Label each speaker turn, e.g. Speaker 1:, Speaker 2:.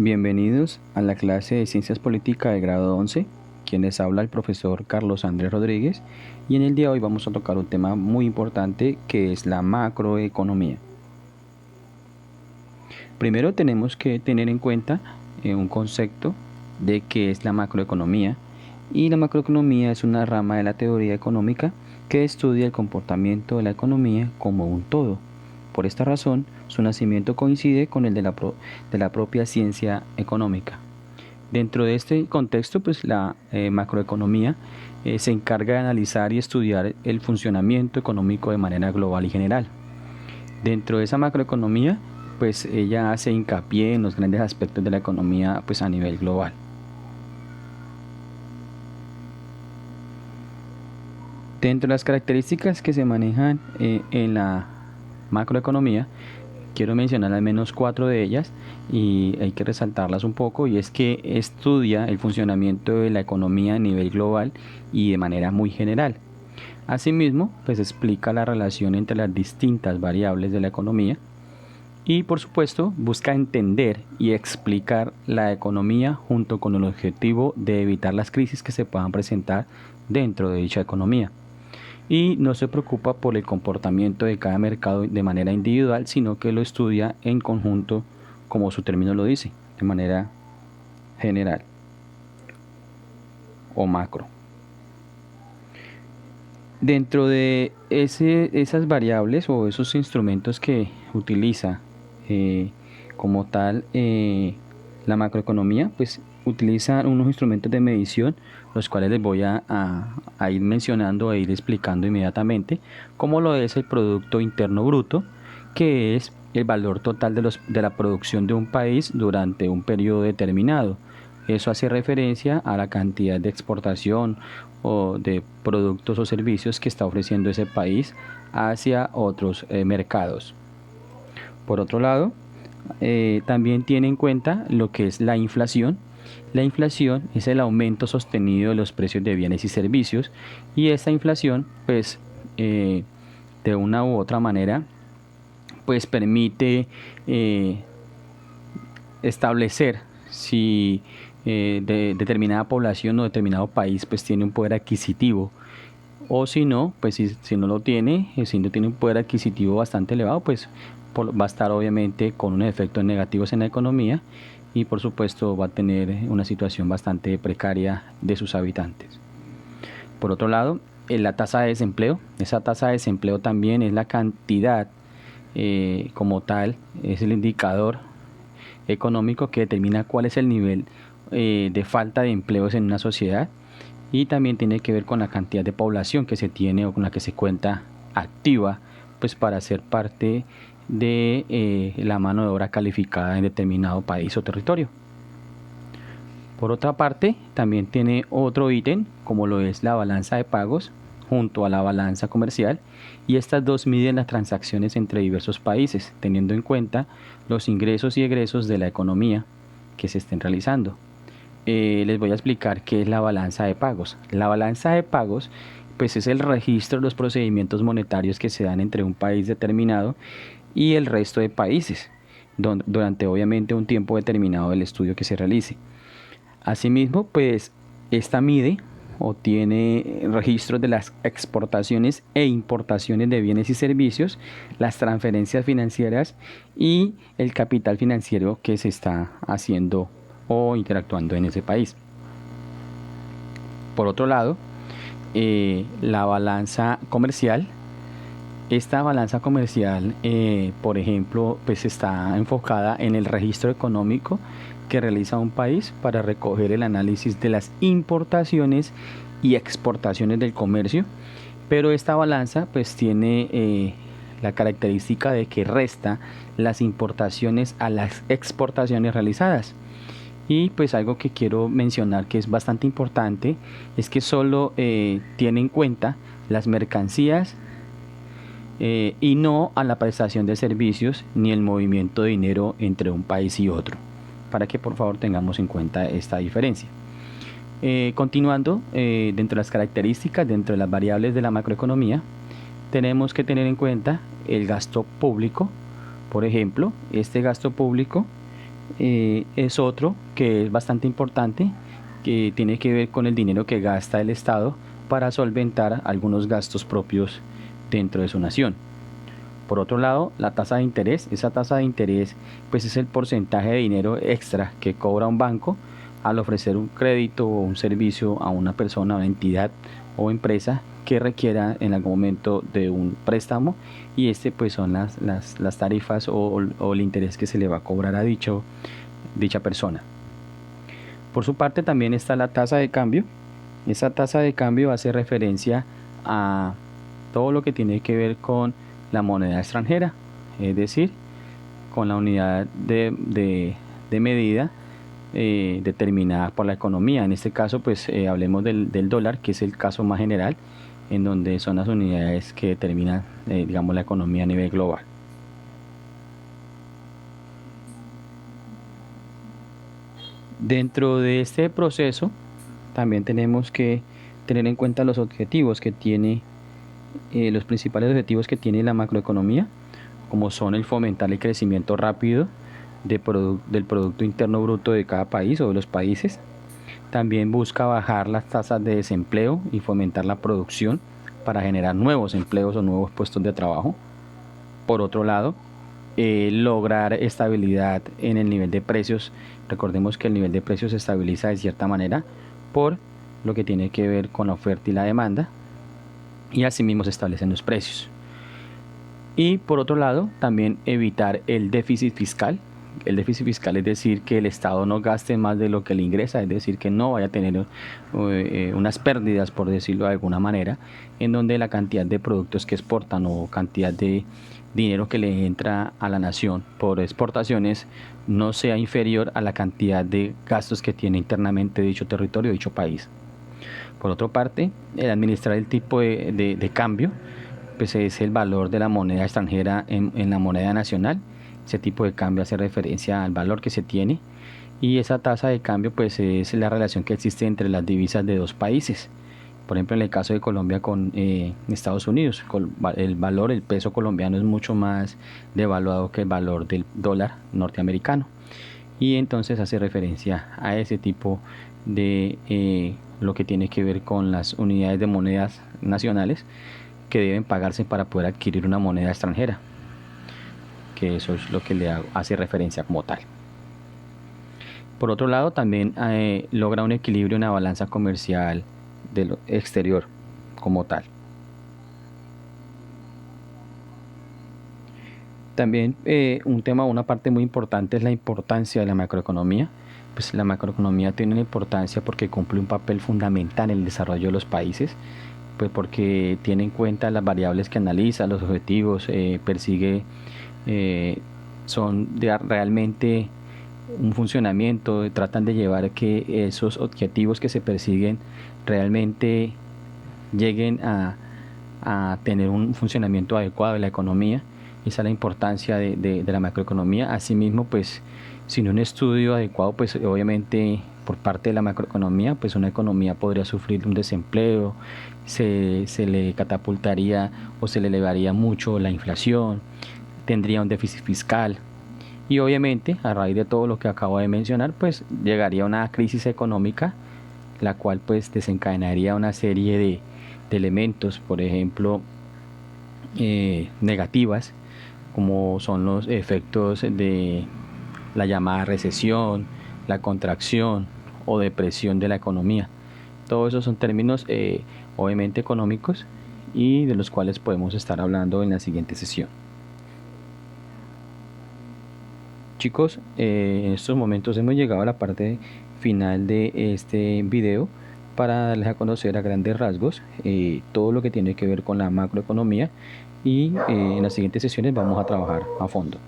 Speaker 1: Bienvenidos a la clase de Ciencias Políticas de grado 11, quien les habla el profesor Carlos Andrés Rodríguez, y en el día de hoy vamos a tocar un tema muy importante que es la macroeconomía. Primero tenemos que tener en cuenta un concepto de qué es la macroeconomía, y la macroeconomía es una rama de la teoría económica que estudia el comportamiento de la economía como un todo. Por esta razón, su nacimiento coincide con el de la propia ciencia económica. Dentro de este contexto, pues la macroeconomía se encarga de analizar y estudiar el funcionamiento económico de manera global y general. Dentro de esa macroeconomía, pues ella hace hincapié en los grandes aspectos de la economía pues a nivel global. Dentro de las características que se manejan en la macroeconomía, quiero mencionar al menos 4 de ellas y hay que resaltarlas un poco, y es que estudia el funcionamiento de la economía a nivel global y de manera muy general. Asimismo, pues explica la relación entre las distintas variables de la economía y, por supuesto, busca entender y explicar la economía junto con el objetivo de evitar las crisis que se puedan presentar dentro de dicha economía. Y no se preocupa por el comportamiento de cada mercado de manera individual, sino que lo estudia en conjunto, como su término lo dice, de manera general o macro. Dentro de esas variables o esos instrumentos que utiliza como tal la macroeconomía, pues utiliza unos instrumentos de medición, los cuales les voy a ir mencionando e ir explicando inmediatamente, como lo es el Producto Interno Bruto, que es el valor total de la producción de un país durante un periodo determinado. Eso hace referencia a la cantidad de exportación o de productos o servicios que está ofreciendo ese país hacia otros mercados. Por otro lado, también tiene en cuenta lo que es la inflación. La inflación es el aumento sostenido de los precios de bienes y servicios, y esta inflación, pues, de una u otra manera, pues permite establecer si determinada población o determinado país pues tiene un poder adquisitivo, o si no, pues si no lo tiene, si no tiene un poder adquisitivo bastante elevado, pues va a estar obviamente con unos efectos negativos en la economía, y por supuesto va a tener una situación bastante precaria de sus habitantes. Por otro lado, la tasa de desempleo. Esa tasa de desempleo también es la cantidad como tal, es el indicador económico que determina cuál es el nivel de falta de empleos en una sociedad, y también tiene que ver con la cantidad de población que se tiene o con la que se cuenta activa, pues para ser parte de la mano de obra calificada en determinado país o territorio. Por otra parte, también tiene otro ítem como lo es la balanza de pagos junto a la balanza comercial, y estas dos miden las transacciones entre diversos países, teniendo en cuenta los ingresos y egresos de la economía que se estén realizando. Les voy a explicar qué es la balanza de pagos. La balanza de pagos pues es el registro de los procedimientos monetarios que se dan entre un país determinado y el resto de países durante obviamente un tiempo determinado del estudio que se realice. Asimismo, pues esta mide o tiene registros de las exportaciones e importaciones de bienes y servicios, las transferencias financieras y el capital financiero que se está haciendo o interactuando en ese país. Por otro lado, la balanza comercial. Esta balanza comercial, por ejemplo, pues está enfocada en el registro económico que realiza un país para recoger el análisis de las importaciones y exportaciones del comercio, pero esta balanza pues tiene la característica de que resta las importaciones a las exportaciones realizadas. Y pues algo que quiero mencionar que es bastante importante es que solo tiene en cuenta las mercancías y no a la prestación de servicios ni el movimiento de dinero entre un país y otro, para que por favor tengamos en cuenta esta diferencia. Continuando, dentro de las características, dentro de las variables de la macroeconomía, tenemos que tener en cuenta el gasto público. Por ejemplo, este gasto público es otro que es bastante importante, que tiene que ver con el dinero que gasta el Estado para solventar algunos gastos propios dentro de su nación. Por otro lado, la tasa de interés, esa tasa de interés pues es el porcentaje de dinero extra que cobra un banco al ofrecer un crédito o un servicio a una persona, una entidad o empresa que requiera en algún momento de un préstamo, y este pues son las tarifas o el interés que se le va a cobrar a dicha persona. Por su parte también está la tasa de cambio. Esa tasa de cambio hace referencia a todo lo que tiene que ver con la moneda extranjera, es decir, con la unidad de medida determinada por la economía. En este caso, pues hablemos del dólar, que es el caso más general, en donde son las unidades que determinan, digamos, la economía a nivel global. Dentro de este proceso, también tenemos que tener en cuenta los objetivos que tiene, los principales objetivos que tiene la macroeconomía, como son el fomentar el crecimiento rápido del Producto Interno Bruto de cada país o de los países. También busca bajar las tasas de desempleo y fomentar la producción para generar nuevos empleos o nuevos puestos de trabajo. Por otro lado, lograr estabilidad en el nivel de precios. Recordemos que el nivel de precios se estabiliza de cierta manera por lo que tiene que ver con la oferta y la demanda, y asimismo se establecen los precios. Y por otro lado, también evitar el déficit fiscal. El déficit fiscal es decir, que el Estado no gaste más de lo que le ingresa, es decir, que no vaya a tener unas pérdidas, por decirlo de alguna manera, en donde la cantidad de productos que exportan o cantidad de dinero que le entra a la nación por exportaciones no sea inferior a la cantidad de gastos que tiene internamente dicho territorio, dicho país. Por otra parte, el administrar el tipo de cambio, pues es el valor de la moneda extranjera en la moneda nacional. Ese tipo de cambio hace referencia al valor que se tiene, y esa tasa de cambio pues es la relación que existe entre las divisas de dos países. Por ejemplo, en el caso de Colombia con Estados Unidos, el peso colombiano es mucho más devaluado que el valor del dólar norteamericano, y entonces hace referencia a ese tipo de lo que tiene que ver con las unidades de monedas nacionales que deben pagarse para poder adquirir una moneda extranjera, que eso es lo que le hace referencia como tal. Por otro lado, también logra un equilibrio en la balanza comercial del exterior como tal. También una parte muy importante es la importancia de la macroeconomía. Pues la macroeconomía tiene una importancia porque cumple un papel fundamental en el desarrollo de los países, pues porque tiene en cuenta las variables que analiza, los objetivos, persigue, son realmente un funcionamiento, tratan de llevar que esos objetivos que se persiguen realmente lleguen a tener un funcionamiento adecuado de la economía. Esa es la importancia de la macroeconomía. Asimismo, pues sin un estudio adecuado, pues obviamente por parte de la macroeconomía, pues una economía podría sufrir un desempleo, se le catapultaría o se le elevaría mucho la inflación, tendría un déficit fiscal, y obviamente a raíz de todo lo que acabo de mencionar, pues llegaría una crisis económica, la cual pues desencadenaría una serie de elementos, por ejemplo, negativas, como son los efectos de la llamada recesión, la contracción o depresión de la economía. Todos esos son términos obviamente económicos, y de los cuales podemos estar hablando en la siguiente sesión. Chicos, en estos momentos hemos llegado a la parte final de este video para darles a conocer a grandes rasgos todo lo que tiene que ver con la macroeconomía, y en las siguientes sesiones vamos a trabajar a fondo.